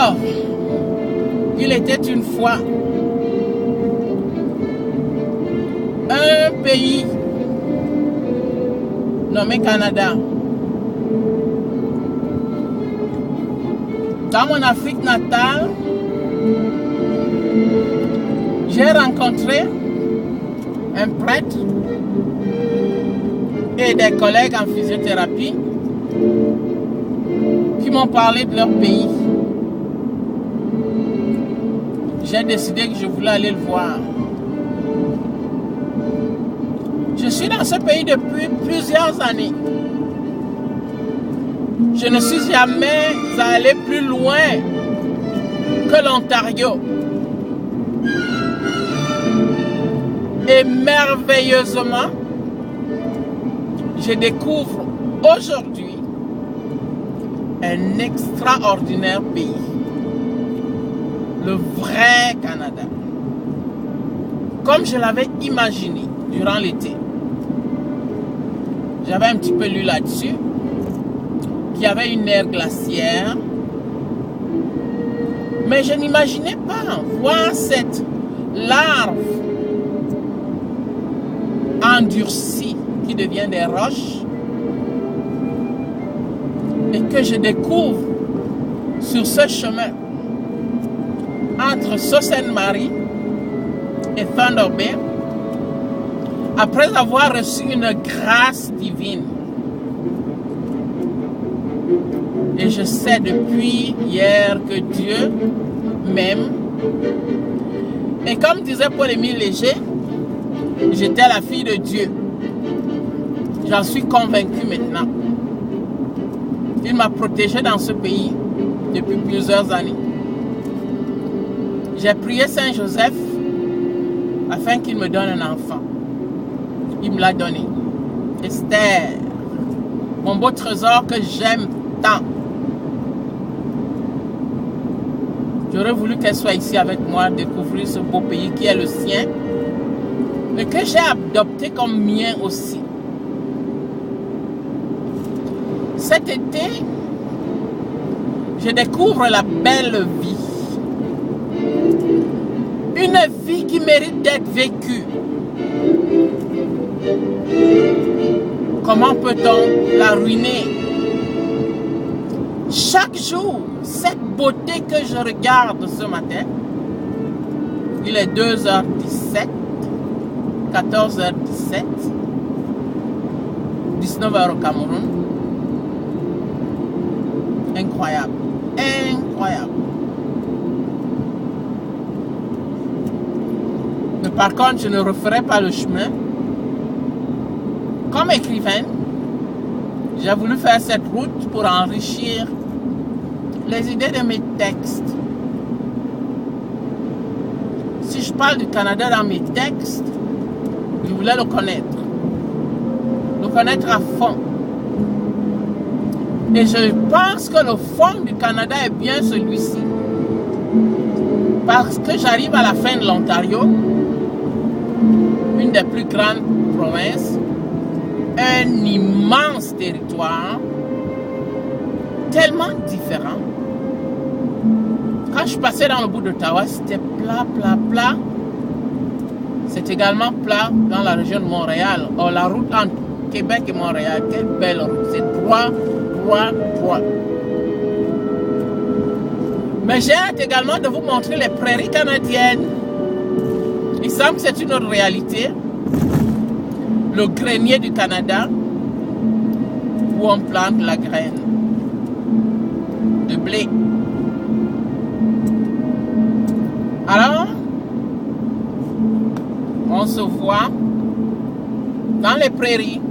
Alors, il était une fois un pays nommé Canada. Dans mon Afrique natale, j'ai rencontré un prêtre et des collègues en physiothérapie qui m'ont parlé de leur pays. J'ai décidé que je voulais aller le voir. Je suis dans ce pays depuis plusieurs années. Je ne suis jamais allé plus loin que l'Ontario. Et merveilleusement, je découvre aujourd'hui un extraordinaire pays. Le vrai Canada. Comme je l'avais imaginé durant l'été. J'avais un petit peu lu là-dessus qu'il y avait une ère glaciaire. Mais je n'imaginais pas voir cette larve endurcie qui devient des roches et que je découvre sur ce chemin entre Sault Ste. Marie et Thunder Bay après avoir reçu une grâce divine. Et je sais depuis hier que Dieu m'aime. Et comme disait Paul-Émile Léger, j'étais la fille de Dieu. J'en suis convaincu maintenant. Il m'a protégée dans ce pays depuis plusieurs années. J'ai prié Saint Joseph afin qu'il me donne un enfant. Il me l'a donné. Esther, mon beau trésor que j'aime tant. J'aurais voulu qu'elle soit ici avec moi, découvrir ce beau pays qui est le sien, mais que j'ai adopté comme mien aussi. Cet été, je découvre la belle vie. Une vie qui mérite d'être vécue. Comment peut-on la ruiner? Chaque jour, cette beauté que je regarde ce matin, il est 2h17, 14h17, 19h au Cameroun. Incroyable, incroyable. Mais par contre, je ne referai pas le chemin. Comme écrivaine, j'ai voulu faire cette route pour enrichir les idées de mes textes. Si je parle du Canada dans mes textes, je voulais le connaître à fond. Et je pense que le fond du Canada est bien celui-ci. Parce que j'arrive à la fin de l'Ontario, une des plus grandes provinces, un immense territoire, tellement différent. Quand je passais dans le bout d'Ottawa, c'était plat, plat, plat. C'est également plat dans la région de Montréal. Oh, la route entre Québec et Montréal, quelle belle route. C'est droit, droit, droit. Mais j'ai hâte également de vous montrer les prairies canadiennes. Il semble que c'est une autre réalité. Le grenier du Canada, où on plante la graine de blé. Alors, on se voit dans les prairies